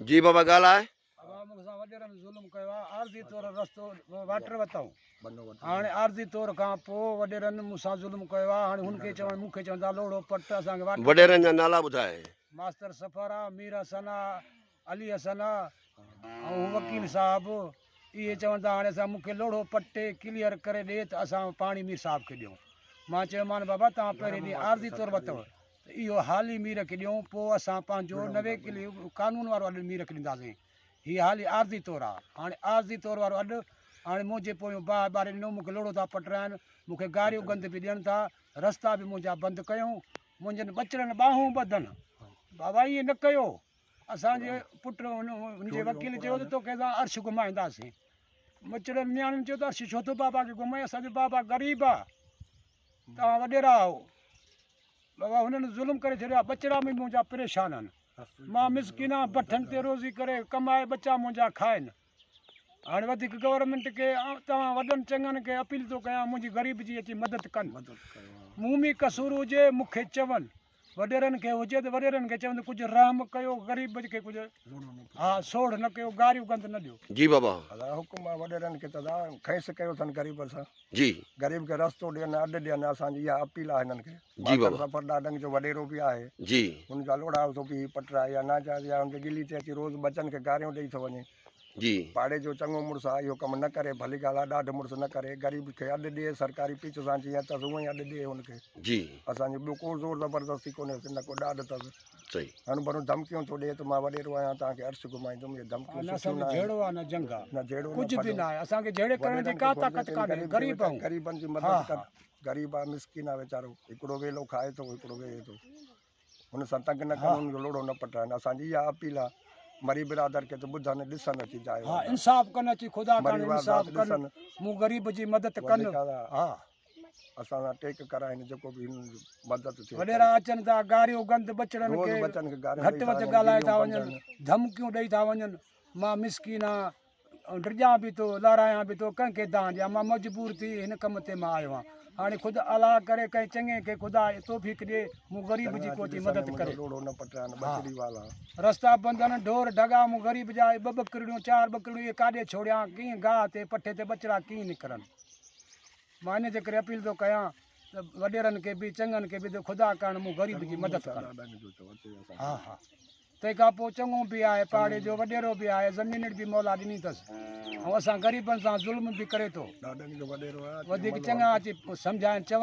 जी बाबा ॻाल्हाए। मूंसां वॾेरनि ज़ुल्म कयो आहे, आरज़ी तौर रस्तो वाटर वरितऊं। हाणे आरज़ी तौर खां पोइ वॾेरनि मूंसां ज़ुल्म कयो आहे। हाणे हुनखे चवनि, मूंखे चवंदा लोड़ो पट असांखे वाटर। वॾेरनि जा नाला ॿुधाए। मास्टर सफ़र आहे, मीर हसन आहे, अली हसन आहे ऐं वकील साहिबु। इहे चवंदा हाणे असां मूंखे लोड़ो पटे क्लियर करे ॾिए त असां पाणी मीर साहिब खे ॾियूं। मां चयोमानि बाबा तव्हां पहिरें ॾींहुं आरज़ी तौर वरितव त इहो हाली मीर खे ॾियूं, पोइ असां पंहिंजो नवे किले कानून वारो अॾु मीर खे ॾींदासीं। हीअ हाली आरज़ी तौरु आहे। हाणे आरज़ी तौर वारो अॾु हाणे मुंहिंजे पोयों ॿारे ॾिनो, मूंखे लोड़ो था पटराइनि, मूंखे गारियूं गंद बि ॾियनि था, रस्ता बि मुंहिंजा बंदि कयूं, मुंहिंजनि बचड़नि ॿाहूं ॿधनि। बाबा ईअं न कयो। असांजे पुट हुनजे वकील चयो त तोखे असां अर्श घुमाईंदासीं। बचड़नि नियाणियुनि चयो त अर्श छो थो बाबा खे घुमाए, असांजो बाबा ग़रीब आहे, तव्हां वॾेरा आहियो। बाबा हुननि ज़ुल्म करे छॾियो आहे, बचड़ा बि मुंहिंजा परेशान आहिनि। मां मिसकिन आहे, भठनि ते रोज़ी करे कमाए बचा मुंहिंजा खाइनि। हाणे वधीक गवर्नमेंट खे तव्हां वॾनि चङनि खे अपील थो कयां, मुंहिंजी ग़रीब जी अची मदद कनि। मूं में कसूर हुजे मूंखे चवनि, वॾेरनि खे हुजे त वॾेरनि खे चवनि कुझु रहम कयो, ग़रीब खे कुझु हा सोड़ न कयो, गारियूं गंद न ॾियो। जी बाबा हुकुम आहे वॾेरनि खे त खैस कयो अथनि ग़रीब सां। जी ग़रीब खे रस्तो ॾियनि, अॾु ॾियनि, असांजी इहा अपील आहे हिननि खे। जी बाबा। सफ़र ॾाढनि जो वॾेरो बि आहे, जी हुनजा लोड़ा थो बि पटराए या नाजाइज़ या हुनखे गिली ते अची रोज़ बचनि खे गारियूं ॾेई थो वञे। जी पाड़े जो चङो मुड़ुसु आहे, इहो कमु न करे, भली ॻाल्हि आहे, ॾाढो मुड़ुसु न करे, ग़रीब खे अॾु ॾिए सरकारी पीच सां जीअं अथसि हूअं ई अॾु ॾिए हुनखे। जी असांजो ॿियो को ज़ोर ज़बरदस्ती कोन्हे, न को ॾाढ अथसि। सही हाणे भरूं धमकियूं थो ॾिए त मां वॾेरो आहियां तव्हांखे अर्श घुमाईंदुमि, इहे धमकियूं सुठियूं न जहिड़ो आहे न जंग आहे, न जहिड़ो कुझु बि न आहे। असांखे जहिड़े करण जी का ताक़त कान्हे, ग़रीब आहियूं। ग़रीबनि जी मदद कर। ग़रीब आहे, मिसकिन आहे वीचारो, हिकिड़ो वेलो खाए थो, हिकिड़ो वेहे थो, हुन सां तंग न कनि, हुनजो लोड़ो न पटाइनि। असांजी इहा अपील आहे मरी बिरादर खे त ॿुधनि ॾिसनि अची जाए। हा इंसाफ़ कनि अची, ख़ुदा कनि इंसाफ़ कनि, मूं ग़रीब जी मदद कनि। हा असां सां टेक कराइनि, जेको बि मदद थिए। वॾेरा अचनि था, गारियूं गंद बचड़नि खे घटि वधि ॻाल्हाए था वञनि, धमकियूं ॾेई था वञनि। मां मिसकिन आहियां, डिॼां बि थो, लारायां बि थो, कंहिंखे दान ॾियां। मां मजबूर थी हिन कम ते मां आयो आहियां। हाणे ख़ुदि अलाह करे कंहिं चङे खे ख़ुदा तौफ़ीक़ ॾिए, मूं ग़रीब जी को अची मदद करे। रस्ता बंदि आहिनि, ढोर ढगा, मूं ग़रीब जा ॿ ॿकरियूं 4 ॿकरियूं इहे काॾे छोड़ियां, कीअं गाह ते पठे ते बचड़ा कीअं निकिरनि। मां इन जे करे अपील थो कयां त वॾेरनि खे बि चङनि खे बि त ख़ुदा करणु, मूं ग़रीब जी मदद करणु। हा हा तंहिंखां पोइ चङो बि आहे, पाड़े जो वॾेरो बि आहे, ज़मीन बि मौला ॾिनी अथसि, ऐं असां ग़रीबनि सां ज़ुल्म बि करे थो। वधीक चङा अची सम्झाइनि चवनि।